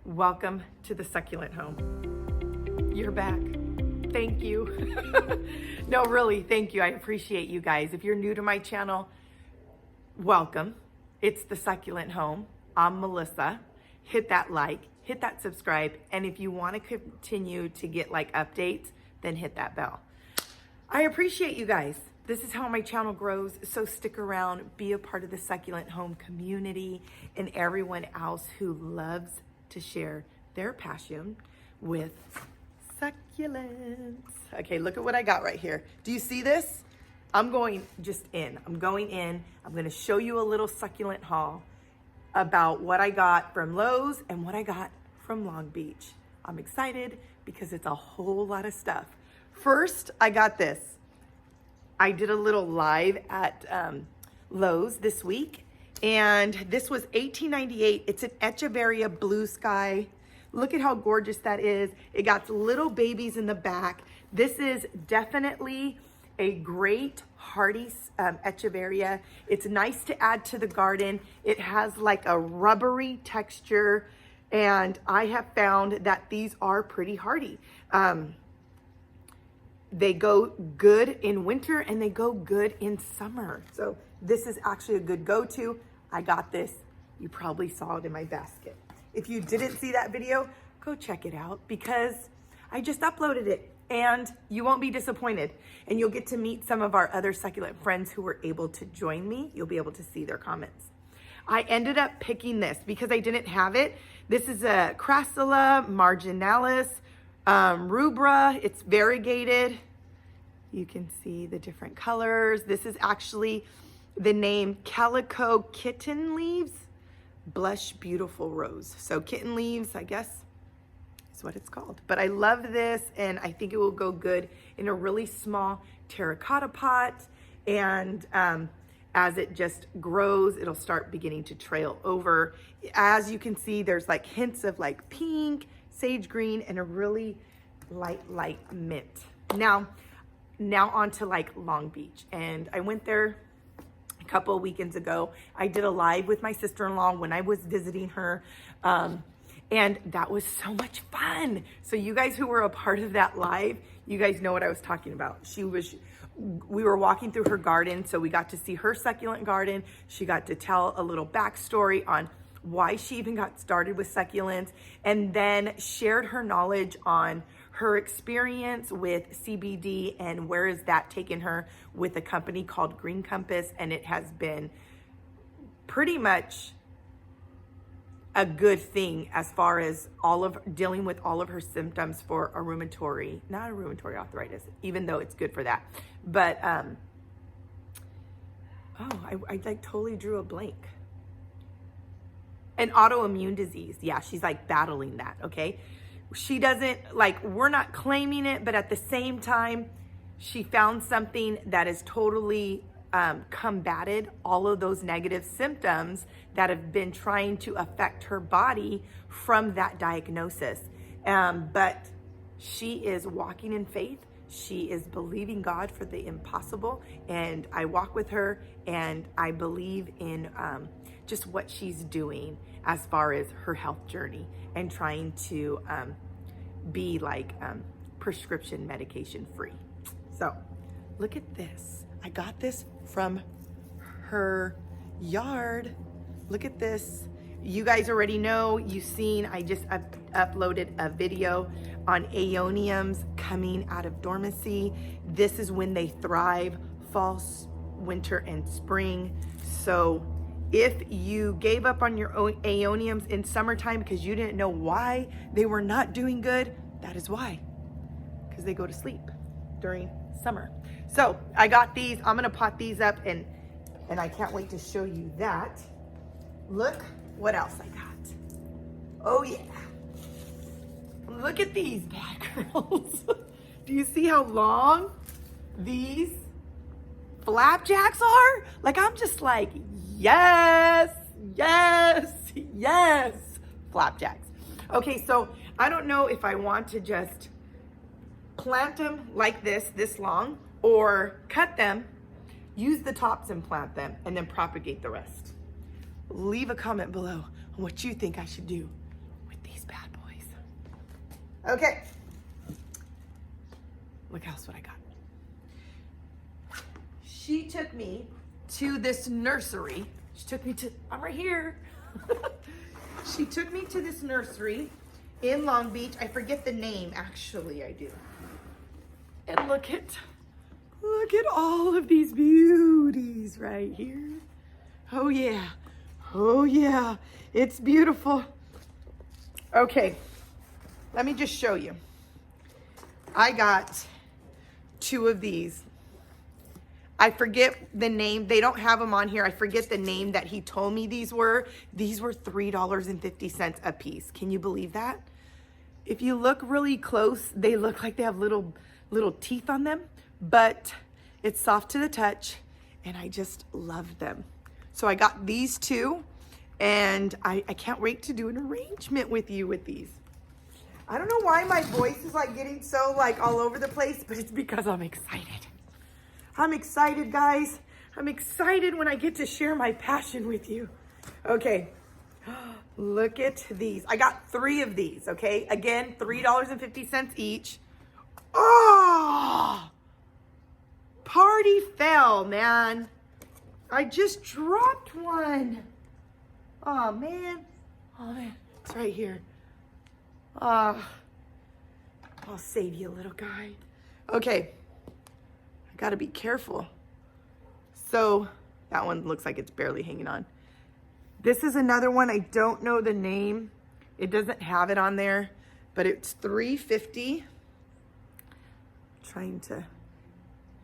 Welcome to the Succulent Home. You're back. Thank you. No, really, thank you. I appreciate you guys. If you're new to my channel, welcome. It's the Succulent Home. I'm Melissa. Hit that like, hit that subscribe, and if you want to continue to get like updates, then hit that bell. I appreciate you guys. This is how my channel grows, so stick around, be a part of the Succulent Home community and everyone else who loves to share their passion with succulents. Okay, look at what I got right here. Do you see this? I'm going in. I'm going to show you a little succulent haul about what I got from Lowe's and what I got from Long Beach. I'm excited because it's a whole lot of stuff. First, I got this. I did a little live at Lowe's this week, and this was $18.98. It's an Echeveria Blue Sky. Look at how gorgeous that is. It got little babies in the back. This is definitely a great hardy Echeveria. It's nice to add to the garden. It has like a rubbery texture, and I have found that these are pretty hardy. They go good in winter and they go good in summer. So this is actually a good go-to. I got this. You probably saw it in my basket. If you didn't see that video, go check it out because I just uploaded it and you won't be disappointed. And you'll get to meet some of our other succulent friends who were able to join me. You'll be able to see their comments. I ended up picking this because I didn't have it. This is a Crassula marginalis rubra. It's variegated. You can see the different colors. This is actually the name Calico Kitten Leaves Blush Beautiful Rose. So kitten leaves, I guess, is what it's called. But I love this, and I think it will go good in a really small terracotta pot. And as it just grows, it'll start beginning to trail over. As you can see, there's like hints of like pink, sage green, and a really light mint. Now on to like Long Beach. And I went there a couple of weekends ago. I did a live with my sister-in-law when I was visiting her. And that was so much fun. So you guys who were a part of that live, you guys know what I was talking about. We were walking through her garden, so we got to see her succulent garden. She got to tell a little backstory on why she even got started with succulents, and then shared her knowledge on her experience with CBD and where has that taken her with a company called Green Compass. And it has been pretty much a good thing as far as dealing with all of her symptoms for not a rheumatoid arthritis, even though it's good for that. But, I like totally drew a blank. An autoimmune disease. Yeah, she's like battling that, okay? She doesn't, we're not claiming it, but at the same time, she found something that is totally combated all of those negative symptoms that have been trying to affect her body from that diagnosis. But she is walking in faith. She is believing God for the impossible. And I walk with her, and I believe in just what she's doing as far as her health journey and trying to be prescription medication free. So look at this. I got this from her yard. Look at this. You guys already know, you've seen, I just uploaded a video on aeoniums coming out of dormancy. This is when they thrive, fall, winter, and spring. So if you gave up on your own aeoniums in summertime because you didn't know why they were not doing good, that is why. Because they go to sleep during summer. So I got these. I'm going to pot these up, and I can't wait to show you that. Look what else I got. Oh yeah. Look at these bad girls. Do you see how long these flapjacks are? I'm just like, yes, flapjacks. Okay, so I don't know if I want to just plant them like this long, or cut them, use the tops and plant them, and then propagate the rest. Leave a comment below on what you think I should do with these bad Okay. Look else what I got. She took me to this nursery. I'm right here. She took me to this nursery in Long Beach. I forget the name, actually, I do. And look at all of these beauties right here. Oh yeah, it's beautiful. Okay, let me just show you. I got 2 of these. I forget the name. They don't have them on here. I forget the name that he told me these were. These were $3.50 a piece. Can you believe that? If you look really close, they look like they have little teeth on them, but it's soft to the touch, and I just love them. So I got these 2, and I can't wait to do an arrangement with you with these. I don't know why my voice is like getting so like all over the place, but it's because I'm excited. I'm excited, guys. I'm excited when I get to share my passion with you. Okay, look at these. I got 3 of these, okay? Again, $3.50 each. Oh, party fell, man. I just dropped one. Oh, man. It's right here. I'll save you, little guy. Okay. I gotta be careful. So that one looks like it's barely hanging on. This is another one. I don't know the name. It doesn't have it on there, but it's $3.50. Trying to,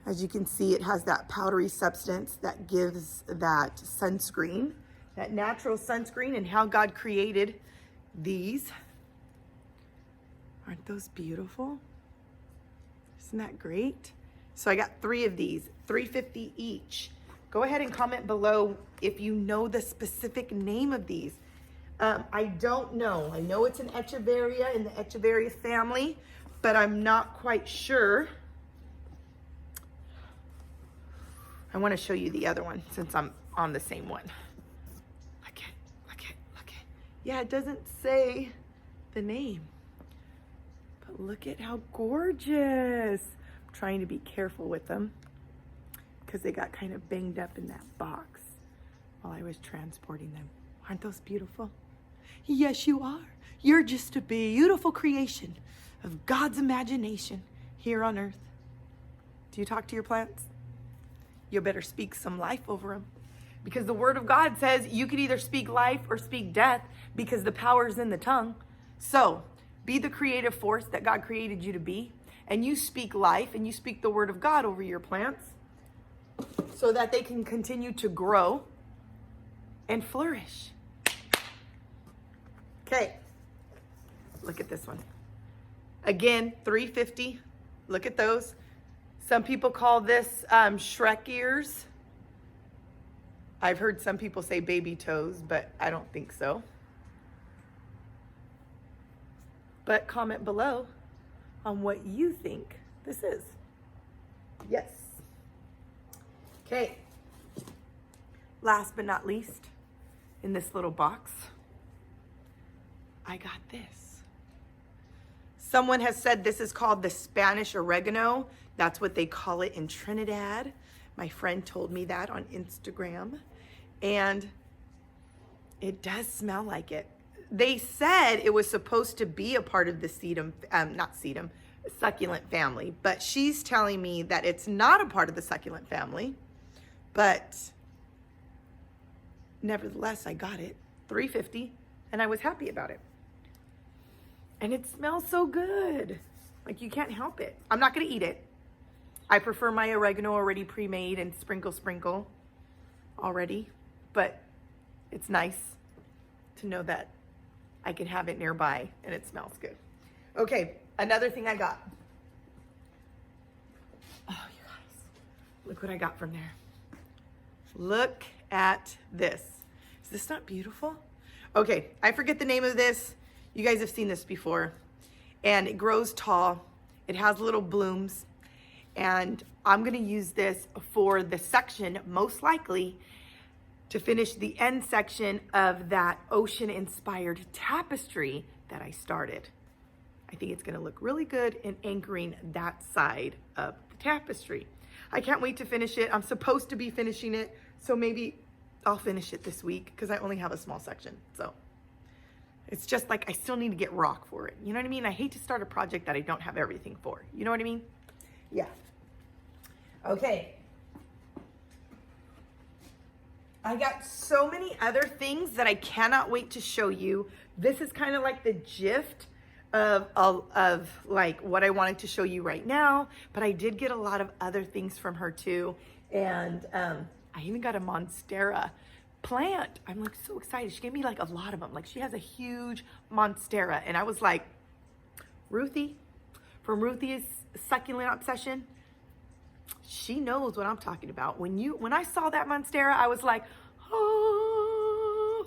as you can see, it has that powdery substance that gives that sunscreen, that natural sunscreen, and how God created these. Aren't those beautiful? Isn't that great? So I got 3 of these, $3.50 each. Go ahead and comment below if you know the specific name of these. I don't know. I know it's an Echeveria in the Echeveria family, but I'm not quite sure. I want to show you the other one since I'm on the same one. Look at. Yeah, it doesn't say the name, but look at how gorgeous. Trying to be careful with them because they got kind of banged up in that box while I was transporting them. Aren't those beautiful? Yes, you are. You're just a beautiful creation of God's imagination here on earth. Do you talk to your plants? You better speak some life over them, because the word of God says you could either speak life or speak death, because the power is in the tongue. So be the creative force that God created you to be. And you speak life and you speak the word of God over your plants so that they can continue to grow and flourish. Okay, look at this one. Again, $3.50. Look at those. Some people call this Shrek ears. I've heard some people say baby toes, but I don't think so. But comment below on what you think this is. Yes. Okay. Last but not least, in this little box, I got this. Someone has said this is called the Spanish Oregano. That's what they call it in Trinidad. My friend told me that on Instagram. And it does smell like it. They said it was supposed to be a part of the succulent family, but she's telling me that it's not a part of the succulent family. But nevertheless, I got it, $3.50, and I was happy about it. And it smells so good. Like, you can't help it. I'm not gonna eat it. I prefer my oregano already pre-made and sprinkle already, but it's nice to know that I can have it nearby and it smells good. Okay, another thing I got. Oh, you guys, look what I got from there. Look at this. Is this not beautiful? Okay, I forget the name of this. You guys have seen this before. And it grows tall. It has little blooms. And I'm gonna use this for the section, most likely, to finish the end section of that ocean-inspired tapestry that I started. I think it's gonna look really good in anchoring that side of the tapestry. I can't wait to finish it. I'm supposed to be finishing it, so maybe I'll finish it this week because I only have a small section. So it's just like I still need to get rock for it. You know what I mean? I hate to start a project that I don't have everything for. You know what I mean? Yeah. Okay. I got so many other things that I cannot wait to show you. This is kind of like the gist of like what I wanted to show you right now, but I did get a lot of other things from her too. And I even got a monstera plant. I'm like so excited. She gave me like a lot of them. Like she has a huge monstera, and I was like, Ruthie from Ruthie's Succulent Obsession, she knows what I'm talking about. When I saw that monstera, I was like, oh,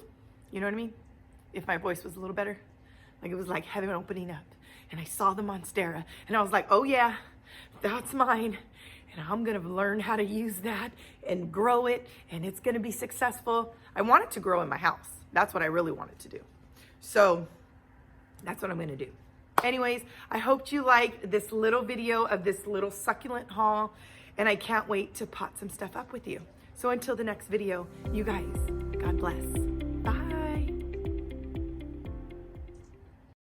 you know what I mean? If my voice was a little better, like it was like heaven opening up, and I saw the monstera, and I was like, oh yeah, that's mine, and I'm gonna learn how to use that and grow it, and it's gonna be successful. I want it to grow in my house. That's what I really wanted to do. So that's what I'm gonna do. Anyways, I hope you liked this little video of this little succulent haul, and I can't wait to pot some stuff up with you. So until the next video, you guys, God bless.